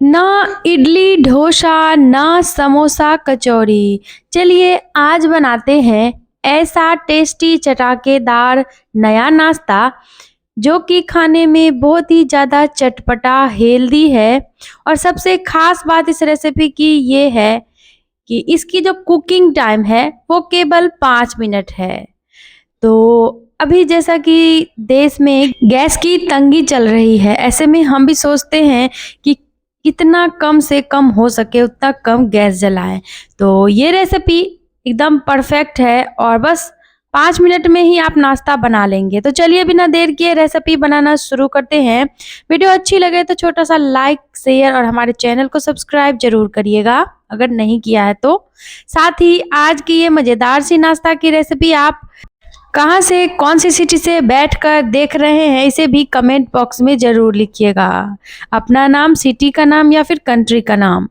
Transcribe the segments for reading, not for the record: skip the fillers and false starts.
ना इडली डोसा ना समोसा कचौड़ी। चलिए आज बनाते हैं ऐसा टेस्टी चटाकेदार नया नाश्ता जो कि खाने में बहुत ही ज़्यादा चटपटा हेल्दी है। और सबसे खास बात इस रेसिपी की ये है कि इसकी जो कुकिंग टाइम है वो केवल 5 मिनट है। तो अभी जैसा कि देश में गैस की तंगी चल रही है, ऐसे में हम भी सोचते हैं कि कितना कम से कम हो सके उतना कम गैस जलाएं। तो ये रेसिपी एकदम परफेक्ट है और बस 5 मिनट में ही आप नाश्ता बना लेंगे। तो चलिए बिना देर किए रेसिपी बनाना शुरू करते हैं। वीडियो अच्छी लगे तो छोटा सा लाइक शेयर और हमारे चैनल को सब्सक्राइब जरूर करिएगा अगर नहीं किया है तो। साथ ही आज की ये मज़ेदार सी नाश्ता की रेसिपी आप कहाँ से कौन सी सिटी से बैठकर देख रहे हैं इसे भी कमेंट बॉक्स में ज़रूर लिखिएगा। अपना नाम, सिटी का नाम या फिर कंट्री का नाम,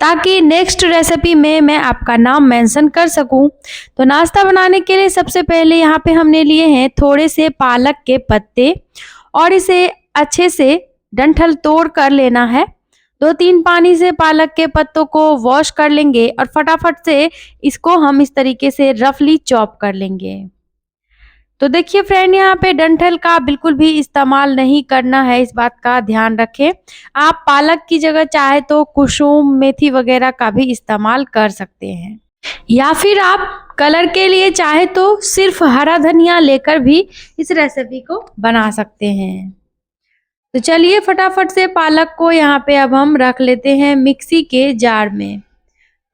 ताकि नेक्स्ट रेसिपी में मैं आपका नाम मेंशन कर सकूं। तो नाश्ता बनाने के लिए सबसे पहले यहाँ पे हमने लिए हैं थोड़े से पालक के पत्ते और इसे अच्छे से डंठल तोड़ कर लेना है। 2-3 पानी से पालक के पत्तों को वॉश कर लेंगे और फटाफट से इसको हम इस तरीके से रफली चॉप कर लेंगे। तो देखिए फ्रेंड, यहाँ पे डंठल का बिल्कुल भी इस्तेमाल नहीं करना है, इस बात का ध्यान रखें। आप पालक की जगह चाहे तो कुसुम मेथी वगैरह का भी इस्तेमाल कर सकते हैं, या फिर आप कलर के लिए चाहे तो सिर्फ हरा धनिया लेकर भी इस रेसिपी को बना सकते हैं। तो चलिए फटाफट से पालक को यहाँ पे अब हम रख लेते हैं मिक्सी के जार में।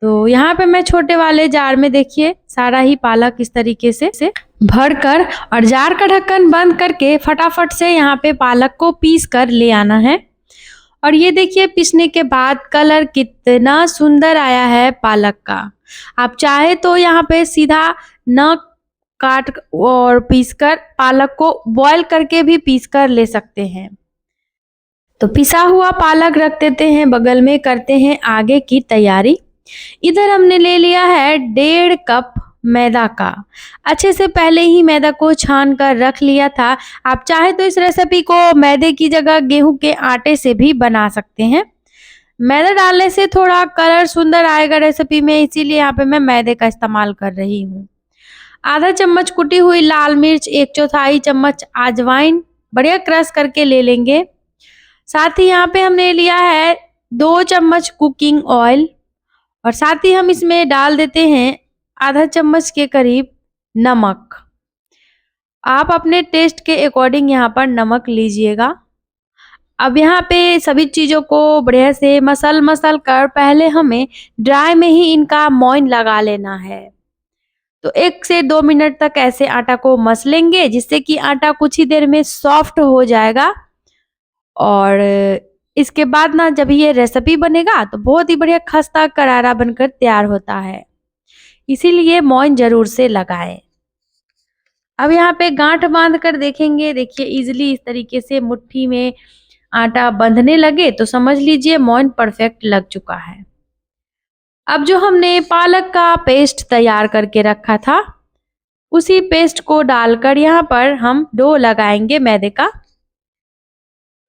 तो यहाँ पे मैं छोटे वाले जार में देखिए सारा ही पालक इस तरीके से भर कर और जार का ढक्कन बंद करके फटाफट से यहाँ पे पालक को पीस कर ले आना है। और ये देखिए पीसने के बाद कलर कितना सुंदर आया है पालक का। आप चाहे तो यहाँ पे सीधा न काट और पीस कर पालक को बॉईल करके भी पीस कर ले सकते हैं। तो पिसा हुआ पालक रख देते हैं बगल में, करते हैं आगे की तैयारी। इधर हमने ले लिया है 1.5 कप मैदा का। अच्छे से पहले ही मैदा को छान कर रख लिया था। आप चाहे तो इस रेसिपी को मैदे की जगह गेहूं के आटे से भी बना सकते हैं। मैदा डालने से थोड़ा कलर सुंदर आएगा रेसिपी में, इसीलिए यहाँ पे मैं मैदे का इस्तेमाल कर रही हूँ। आधा चम्मच कुटी हुई लाल मिर्च, 1/4 चम्मच अजवाइन बढ़िया क्रश करके ले लेंगे। साथ ही यहाँ पे हमने लिया है 2 चम्मच कुकिंग ऑयल और साथ ही हम इसमें डाल देते हैं आधा चम्मच के करीब नमक। आप अपने टेस्ट के अकॉर्डिंग यहाँ पर नमक लीजिएगा। अब यहाँ पे सभी चीज़ों को बढ़िया से मसल कर पहले हमें ड्राई में ही इनका मोइन लगा लेना है। तो 1 से 2 मिनट तक ऐसे आटा को मसलेंगे जिससे कि आटा कुछ ही देर में सॉफ्ट हो जाएगा। और इसके बाद ना जब ये रेसिपी बनेगा तो बहुत ही बढ़िया खस्ता करारा बनकर तैयार होता है, इसीलिए मोइन जरूर से लगाएं। अब यहाँ पे गांठ बांध कर देखेंगे, देखिए इजीली इस तरीके से मुट्ठी में आटा बंधने लगे तो समझ लीजिए मोइन परफेक्ट लग चुका है। अब जो हमने पालक का पेस्ट तैयार करके रखा था उसी पेस्ट को डालकर यहाँ पर हम डो लगाएंगे मैदे का।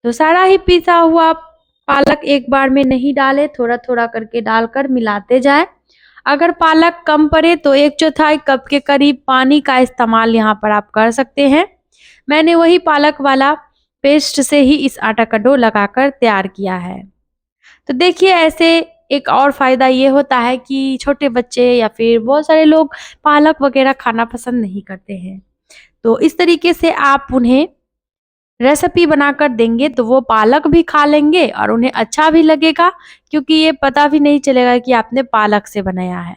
तो सारा ही पिसा हुआ पालक एक बार में नहीं डाले, थोड़ा थोड़ा करके डालकर मिलाते जाए। अगर पालक कम पड़े तो 1/4 कप के करीब पानी का इस्तेमाल यहाँ पर आप कर सकते हैं। मैंने वही पालक वाला पेस्ट से ही इस आटा का डो लगाकर तैयार किया है। तो देखिए ऐसे एक और फायदा ये होता है कि छोटे बच्चे या फिर बहुत सारे लोग पालक वगैरह खाना पसंद नहीं करते हैं, तो इस तरीके से आप उन्हें रेसिपी बनाकर देंगे तो वो पालक भी खा लेंगे और उन्हें अच्छा भी लगेगा, क्योंकि ये पता भी नहीं चलेगा कि आपने पालक से बनाया है।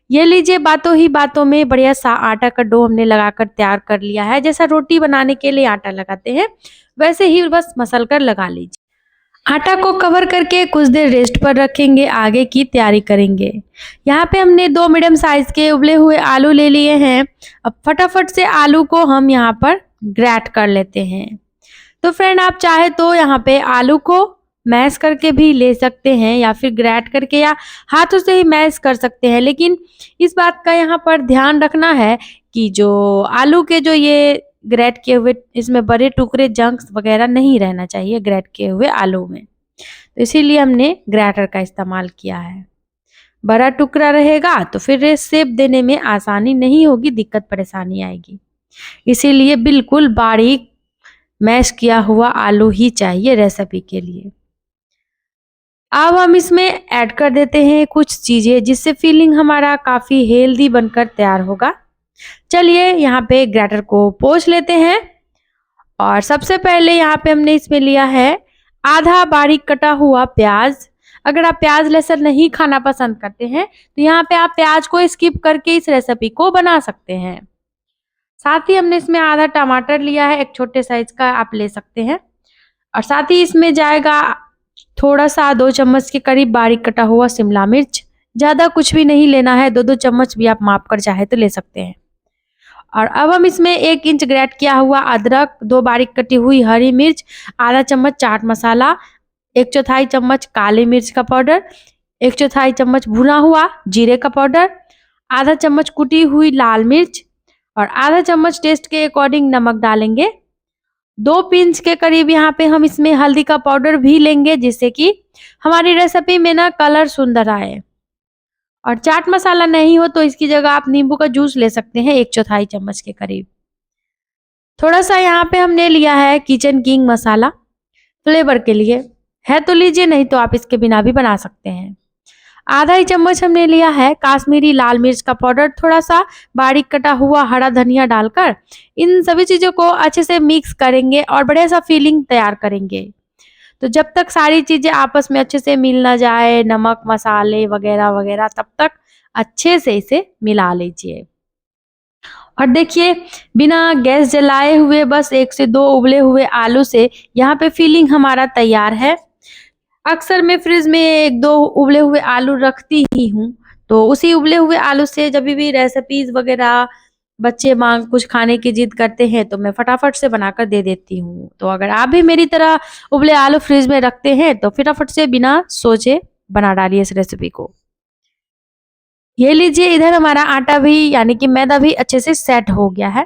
ये लीजिए बातों ही बातों में बढ़िया सा आटा का डो हमने लगाकर तैयार कर लिया है। जैसा रोटी बनाने के लिए आटा लगाते हैं वैसे ही बस मसल कर लगा लीजिए। आटा को कवर करके कुछ देर रेस्ट पर रखेंगे, आगे की तैयारी करेंगे। यहाँ पे हमने 2 मीडियम साइज के उबले हुए आलू ले लिए हैं। अब फटाफट से आलू को हम यहाँ पर ग्रेट कर लेते हैं। तो फ्रेंड आप चाहे तो यहाँ पे आलू को मैश करके भी ले सकते हैं या फिर ग्रेट करके या हाथों से ही मैश कर सकते हैं, लेकिन इस बात का यहाँ पर ध्यान रखना है कि जो आलू के जो ये ग्रेट किए हुए इसमें बड़े टुकड़े जंक्स वगैरह नहीं रहना चाहिए ग्रेट किए हुए आलू में। तो इसीलिए हमने ग्रेटर का इस्तेमाल किया है। बड़ा टुकड़ा रहेगा तो फिर शेप देने में आसानी नहीं होगी, दिक्कत परेशानी आएगी। इसीलिए बिल्कुल बारीक मैश किया हुआ आलू ही चाहिए रेसिपी के लिए। अब हम इसमें ऐड कर देते हैं कुछ चीजें जिससे फिलिंग हमारा काफी हेल्दी बनकर तैयार होगा। चलिए यहाँ पे ग्रेटर को पोंछ लेते हैं। और सबसे पहले यहाँ पे हमने इसमें लिया है आधा बारीक कटा हुआ प्याज। अगर आप प्याज लहसुन नहीं खाना पसंद करते हैं तो यहाँ पे आप प्याज को स्किप करके इस रेसिपी को बना सकते हैं। साथ ही हमने इसमें आधा टमाटर लिया है, एक छोटे साइज का आप ले सकते हैं। और साथ ही इसमें जाएगा थोड़ा सा 2 चम्मच के करीब बारीक कटा हुआ शिमला मिर्च। ज्यादा कुछ भी नहीं लेना है, 2-2 चम्मच भी आप माप कर चाहे तो ले सकते हैं। और अब हम इसमें 1 इंच ग्रेट किया हुआ अदरक, 2 बारीक कटी हुई हरी मिर्च, आधा चम्मच चाट मसाला, 1/4 चम्मच काली मिर्च का पाउडर, 1/4 चम्मच भुना हुआ जीरे का पाउडर, आधा चम्मच कुटी हुई लाल मिर्च और आधा चम्मच टेस्ट के अकॉर्डिंग नमक डालेंगे। 2 पिंच के करीब यहाँ पे हम इसमें हल्दी का पाउडर भी लेंगे जिससे कि हमारी रेसिपी में ना कलर सुंदर आए। और चाट मसाला नहीं हो तो इसकी जगह आप नींबू का जूस ले सकते हैं 1/4 चम्मच के करीब। थोड़ा सा यहाँ पे हमने लिया है किचन किंग मसाला फ्लेवर के लिए, है तो लीजिए, नहीं तो आप इसके बिना भी बना सकते हैं। आधा ही चम्मच हमने लिया है काश्मीरी लाल मिर्च का पाउडर, थोड़ा सा बारीक कटा हुआ हरा धनिया डालकर इन सभी चीजों को अच्छे से मिक्स करेंगे और बढ़िया सा फीलिंग तैयार करेंगे। तो जब तक सारी चीजें आपस में अच्छे से मिल ना जाए, नमक मसाले वगैरह वगैरह, तब तक अच्छे से इसे मिला लीजिए। और देखिए बिना गैस जलाए हुए बस 1 से 2 उबले हुए आलू से यहाँ पे फिलिंग हमारा तैयार है। अक्सर मैं फ्रिज में 1-2 उबले हुए आलू रखती ही हूँ, तो उसी उबले हुए आलू से जब भी रेसिपीज वगैरह बच्चे मांग कुछ खाने की जिद करते हैं तो मैं फटाफट से बनाकर दे देती हूँ। तो अगर आप भी मेरी तरह उबले आलू फ्रिज में रखते हैं तो फटाफट से बिना सोचे बना डालिए इस रेसिपी को। ये लीजिए, इधर हमारा आटा भी यानी कि मैदा भी अच्छे से सेट हो गया है।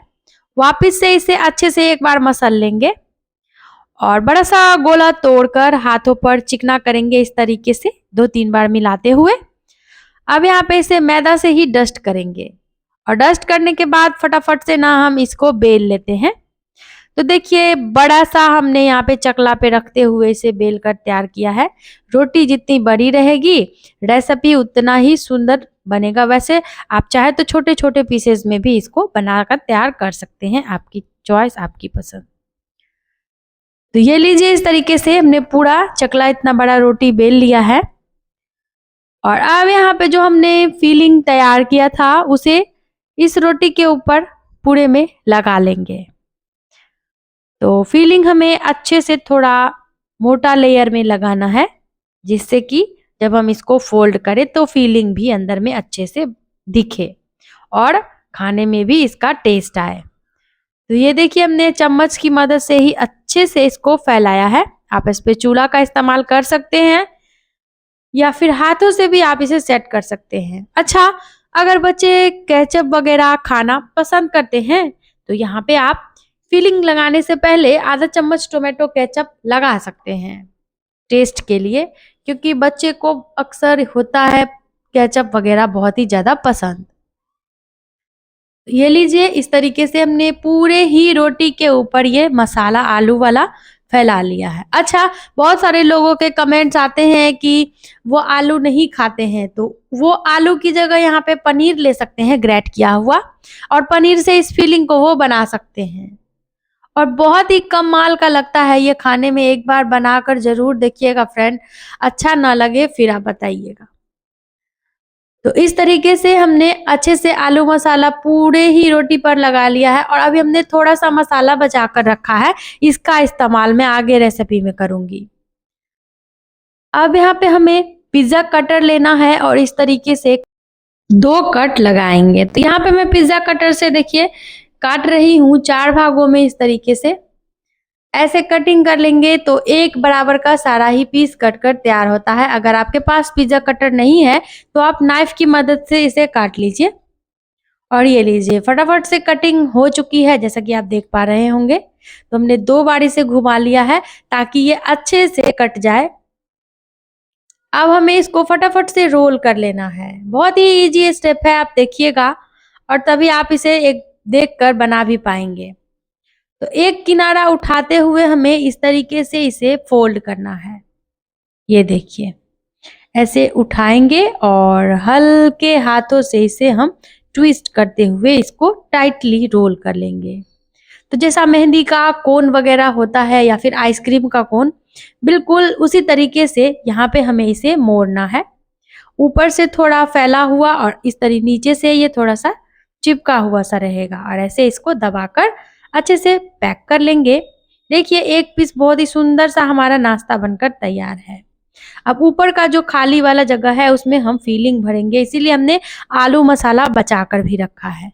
वापस से इसे अच्छे से एक बार मसल लेंगे और बड़ा सा गोला तोड़कर हाथों पर चिकना करेंगे इस तरीके से 2-3 बार मिलाते हुए। अब यहाँ पे इसे मैदा से ही डस्ट करेंगे और डस्ट करने के बाद फटाफट से ना हम इसको बेल लेते हैं। तो देखिए बड़ा सा हमने यहाँ पे चकला पे रखते हुए इसे बेल कर तैयार किया है। रोटी जितनी बड़ी रहेगी रेसिपी उतना ही सुंदर बनेगा। वैसे आप चाहे तो छोटे छोटे पीसेस में भी इसको बनाकर तैयार कर सकते हैं, आपकी चॉइस, आपकी पसंद। तो ये लीजिए, इस तरीके से हमने पूरा चकला इतना बड़ा रोटी बेल लिया है। और अब यहाँ पे जो हमने फिलिंग तैयार किया था उसे इस रोटी के ऊपर पूरे में लगा लेंगे। तो फिलिंग हमें अच्छे से थोड़ा मोटा लेयर में लगाना है जिससे कि जब हम इसको फोल्ड करें तो फिलिंग भी अंदर में अच्छे से दिखे और खाने में भी इसका टेस्ट आए। तो ये देखिए हमने चम्मच की मदद से ही अच्छे से इसको फैलाया है। आप इस पे चूल्हा का इस्तेमाल कर सकते हैं या फिर हाथों से भी आप इसे सेट कर सकते हैं। अच्छा, अगर बच्चे केचप वगैरह खाना पसंद करते हैं तो यहाँ पे आप फिलिंग लगाने से पहले आधा चम्मच टोमेटो केचप लगा सकते हैं टेस्ट के लिए, क्योंकि बच्चे को अक्सर होता है केचप वगैरह बहुत ही ज्यादा पसंद। ये लीजिए, इस तरीके से हमने पूरे ही रोटी के ऊपर ये मसाला आलू वाला फैला लिया है। अच्छा, बहुत सारे लोगों के कमेंट्स आते हैं कि वो आलू नहीं खाते हैं, तो वो आलू की जगह यहाँ पे पनीर ले सकते हैं ग्रेट किया हुआ और पनीर से इस फीलिंग को वो बना सकते हैं और बहुत ही कमाल का लगता है ये खाने में। एक बार बनाकर जरूर देखिएगा फ्रेंड, अच्छा ना लगे फिर आप बताइएगा। तो इस तरीके से हमने अच्छे से आलू मसाला पूरे ही रोटी पर लगा लिया है और अभी हमने थोड़ा सा मसाला बचा कर रखा है, इसका इस्तेमाल मैं आगे रेसिपी में करूंगी। अब यहाँ पे हमें पिज्जा कटर लेना है और इस तरीके से 2 कट लगाएंगे। तो यहाँ पे मैं पिज्जा कटर से देखिए काट रही हूँ 4 भागों में। इस तरीके से ऐसे कटिंग कर लेंगे तो एक बराबर का सारा ही पीस कट कर तैयार होता है। अगर आपके पास पिज्जा कटर नहीं है तो आप नाइफ की मदद से इसे काट लीजिए। और ये लीजिए, फटाफट से कटिंग हो चुकी है जैसा कि आप देख पा रहे होंगे। तो हमने 2 बार इसे घुमा लिया है ताकि ये अच्छे से कट जाए। अब हमें इसको फटाफट से रोल कर लेना है। बहुत ही इजी स्टेप है, आप देखिएगा और तभी आप इसे एक देखकर बना भी पाएंगे। तो एक किनारा उठाते हुए हमें इस तरीके से इसे फोल्ड करना है। ये देखिए, ऐसे उठाएंगे और हल्के हाथों से इसे हम ट्विस्ट करते हुए इसको टाइटली रोल कर लेंगे। तो जैसा मेहंदी का कोन वगैरह होता है या फिर आइसक्रीम का कोन, बिल्कुल उसी तरीके से यहाँ पे हमें इसे मोड़ना है। ऊपर से थोड़ा फैला हुआ और इस तरह नीचे से ये थोड़ा सा चिपका हुआ सा रहेगा और ऐसे इसको दबाकर अच्छे से पैक कर लेंगे। देखिए, एक पीस बहुत ही सुंदर सा हमारा नाश्ता बनकर तैयार है। अब ऊपर का जो खाली वाला जगह है उसमें हम फिलिंग भरेंगे, इसीलिए हमने आलू मसाला बचा कर भी रखा है।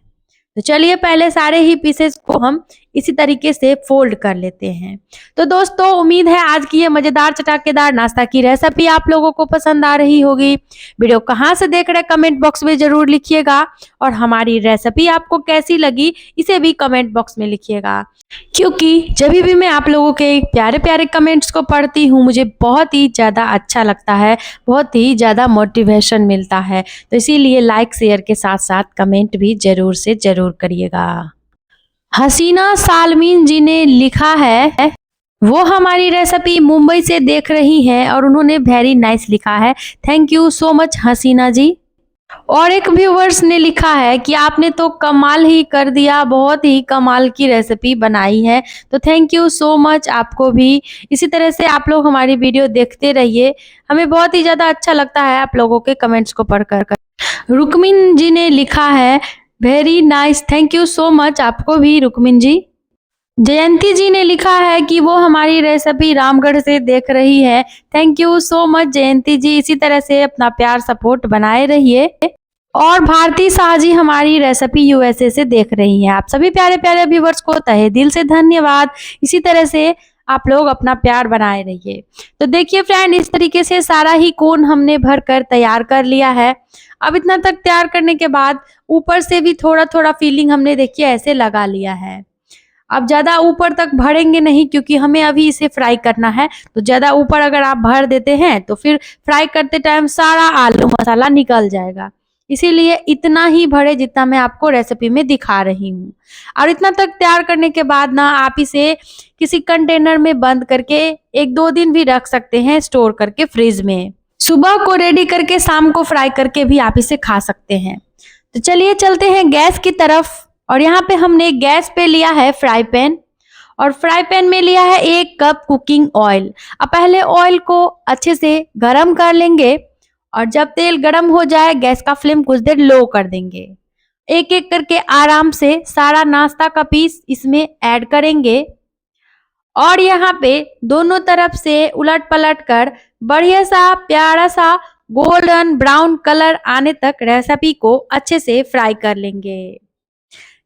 तो चलिए पहले सारे ही पीसेस को हम इसी तरीके से फोल्ड कर लेते हैं। तो दोस्तों, उम्मीद है आज की ये मजेदार चटाकेदार नाश्ता की रेसिपी आप लोगों को पसंद आ रही होगी। वीडियो कहाँ से देख रहे हैं कमेंट बॉक्स में जरूर लिखिएगा और हमारी रेसिपी आपको कैसी लगी इसे भी कमेंट बॉक्स में लिखिएगा, क्योंकि जब भी मैं आप लोगों के प्यारे प्यारे कमेंट्स को पढ़ती हूँ मुझे बहुत ही ज़्यादा अच्छा लगता है, बहुत ही ज़्यादा मोटिवेशन मिलता है। तो इसीलिए लाइक शेयर के साथ साथ कमेंट भी ज़रूर से ज़रूर करिएगा। हसीना सालमीन जी ने लिखा है, वो हमारी रेसिपी मुंबई से देख रही हैं और उन्होंने वेरी नाइस लिखा है। थैंक यू सो मच हसीना जी। और एक व्यूवर्स ने लिखा है कि आपने तो कमाल ही कर दिया, बहुत ही कमाल की रेसिपी बनाई है। तो थैंक यू सो मच आपको भी। इसी तरह से आप लोग हमारी वीडियो देखते रहिए, हमें बहुत ही ज़्यादा अच्छा लगता है आप लोगों के कमेंट्स को पढ़कर। रुकमिन जी ने लिखा है, very nice, thank you so much आपको भी रुकमिन जी। जयंती जी ने लिखा है कि वो हमारी रेसिपी रामगढ़ से देख रही है। थैंक यू सो मच जयंती जी, इसी तरह से अपना प्यार सपोर्ट बनाए रहिए। और भारती शाह जी हमारी रेसिपी यूएसए से देख रही हैं। आप सभी प्यारे प्यारे व्यूवर्स को तहे दिल से धन्यवाद। इसी तरह से आप लोग अपना प्यार बनाए रहिए। तो देखिए फ्रेंड, इस तरीके से सारा ही कोन हमने भर कर तैयार कर लिया है। अब इतना तक तैयार करने के बाद ऊपर से भी थोड़ा थोड़ा फीलिंग हमने देखिए ऐसे लगा लिया है। अब ज़्यादा ऊपर तक भरेंगे नहीं, क्योंकि हमें अभी इसे फ्राई करना है। तो ज़्यादा ऊपर अगर आप भर देते हैं तो फिर फ्राई करते टाइम सारा आलू मसाला निकल जाएगा। इसीलिए इतना ही भरे जितना मैं आपको रेसिपी में दिखा रही हूँ। और इतना तक तैयार करने के बाद ना आप इसे किसी कंटेनर में बंद करके 1-2 दिन भी रख सकते हैं स्टोर करके फ्रिज में। सुबह को रेडी करके शाम को फ्राई करके भी आप इसे खा सकते हैं। तो चलिए चलते हैं गैस की तरफ। और यहाँ पे हमने गैस पे लिया है फ्राई पैन और फ्राई पैन में लिया है 1 कप कुकिंग ऑयल। अब पहले ऑयल को अच्छे से गरम कर लेंगे और जब तेल गरम हो जाए गैस का फ्लेम कुछ देर लो कर देंगे। एक एक करके आराम से सारा नाश्ता का पीस इसमें ऐड करेंगे और यहाँ पे दोनों तरफ से उलट पलट कर बढ़िया सा प्यारा सा गोल्डन ब्राउन कलर आने तक रेसिपी को अच्छे से फ्राई कर लेंगे।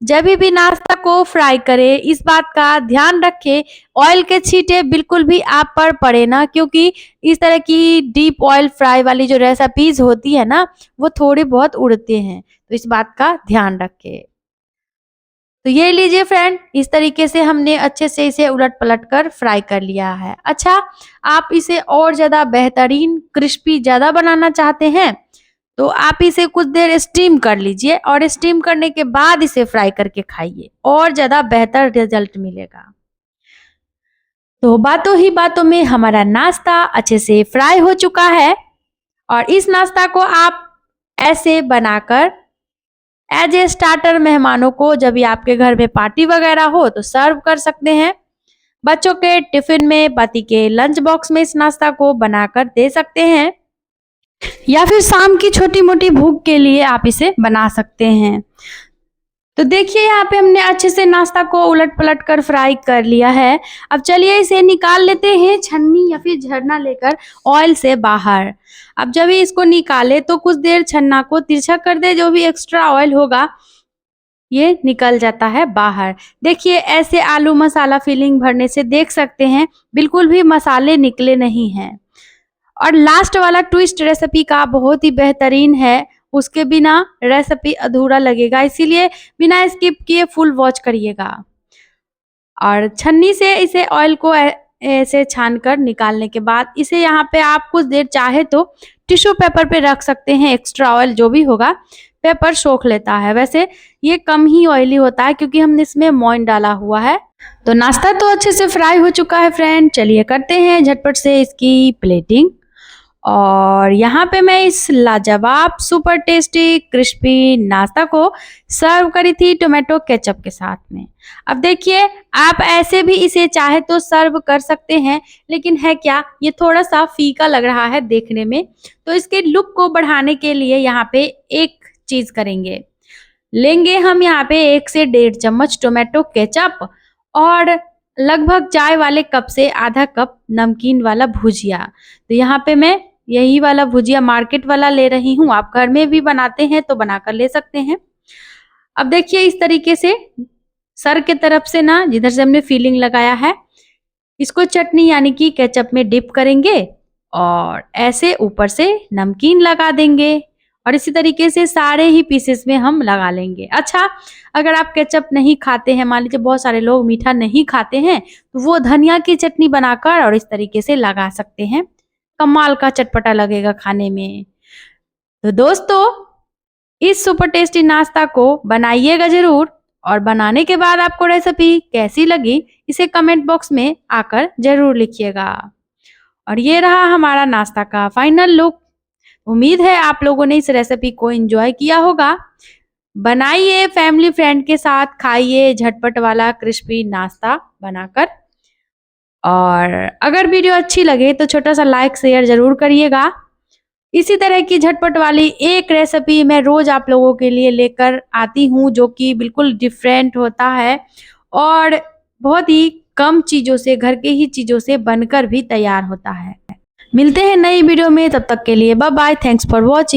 जब भी नाश्ता को फ्राई करें इस बात का ध्यान रखें ऑयल के छींटे बिल्कुल भी आप पर पड़े ना, क्योंकि इस तरह की डीप ऑयल फ्राई वाली जो रेसिपीज होती है ना वो थोड़े बहुत उड़ते हैं, तो इस बात का ध्यान रखें। तो ये लीजिए फ्रेंड, इस तरीके से हमने अच्छे से इसे उलट पलट कर फ्राई कर लिया है। अच्छा, आप इसे और ज़्यादा बेहतरीन क्रिस्पी ज़्यादा बनाना चाहते हैं तो आप इसे कुछ देर स्टीम कर लीजिए और स्टीम करने के बाद इसे फ्राई करके खाइए, और ज़्यादा बेहतर रिजल्ट मिलेगा। तो बातों ही बातों में हमारा नाश्ता अच्छे से फ्राई हो चुका है और इस नाश्ता को आप ऐसे बनाकर एज ए स्टार्टर मेहमानों को जब भी आपके घर में पार्टी वगैरह हो तो सर्व कर सकते हैं। बच्चों के टिफिन में, पति के लंच बॉक्स में इस नाश्ता को बनाकर दे सकते हैं या फिर शाम की छोटी मोटी भूख के लिए आप इसे बना सकते हैं। तो देखिए यहाँ पे हमने अच्छे से नाश्ता को उलट पलट कर फ्राई कर लिया है। अब चलिए इसे निकाल लेते हैं छन्नी या फिर झरना लेकर ऑयल से बाहर। अब जब भी इसको निकाले तो कुछ देर छन्ना को तिरछा कर दे, जो भी एक्स्ट्रा ऑयल होगा ये निकल जाता है बाहर। देखिए ऐसे आलू मसाला फिलिंग भरने से देख सकते हैं बिल्कुल भी मसाले निकले नहीं हैं। और लास्ट वाला ट्विस्ट रेसिपी का बहुत ही बेहतरीन है, उसके बिना रेसिपी अधूरा लगेगा, इसीलिए बिना स्किप किए फुल वॉच करिएगा। और छन्नी से इसे ऑयल को ऐसे छानकर निकालने के बाद इसे यहाँ पे आप कुछ देर चाहे तो टिश्यू पेपर पे रख सकते हैं। एक्स्ट्रा ऑयल जो भी होगा पेपर सोख लेता है। वैसे ये कम ही ऑयली होता है क्योंकि हमने इसमें मोइन डाला हुआ है। तो नाश्ता तो अच्छे से फ्राई हो चुका है फ्रेंड। चलिए करते हैं झटपट से इसकी प्लेटिंग। और यहाँ पे मैं इस लाजवाब सुपर टेस्टी क्रिस्पी नाश्ता को सर्व करी थी टोमेटो केचप के साथ में। अब देखिए आप ऐसे भी इसे चाहे तो सर्व कर सकते हैं, लेकिन है क्या ये थोड़ा सा फीका लग रहा है देखने में। तो इसके लुक को बढ़ाने के लिए यहाँ पे एक चीज करेंगे, लेंगे हम यहाँ पे 1 से 1.5 चम्मच टोमेटो केचप और लगभग चाय वाले कप से आधा कप नमकीन वाला भुजिया। तो यहाँ पे मैं यही वाला भुजिया मार्केट वाला ले रही हूँ। आप घर में भी बनाते हैं तो बनाकर ले सकते हैं। अब देखिए इस तरीके से सर के तरफ से ना जिधर से हमने फिलिंग लगाया है इसको चटनी यानी कि केचप में डिप करेंगे और ऐसे ऊपर से नमकीन लगा देंगे और इसी तरीके से सारे ही पीसेस में हम लगा लेंगे। अच्छा, अगर आप केचप नहीं खाते हैं, मान लीजिए बहुत सारे लोग मीठा नहीं खाते हैं, तो वो धनिया की चटनी बनाकर और इस तरीके से लगा सकते हैं। कमाल का चटपटा लगेगा खाने में। तो दोस्तों इस सुपर टेस्टी नाश्ता को बनाइएगा जरूर और बनाने के बाद आपको रेसिपी कैसी लगी इसे कमेंट बॉक्स में आकर जरूर लिखिएगा। और ये रहा हमारा नाश्ता का फाइनल लुक। उम्मीद है आप लोगों ने इस रेसिपी को एंजॉय किया होगा। बनाइए फैमिली फ्रेंड के साथ, खाइए झटपट वाला क्रिस्पी नाश्ता बनाकर। और अगर वीडियो अच्छी लगे तो छोटा सा लाइक शेयर जरूर करिएगा। इसी तरह की झटपट वाली एक रेसिपी मैं रोज आप लोगों के लिए लेकर आती हूँ जो कि बिल्कुल डिफरेंट होता है और बहुत ही कम चीजों से, घर के ही चीजों से बनकर भी तैयार होता है। मिलते हैं नई वीडियो में, तब तक के लिए bye bye. Thanks for watching.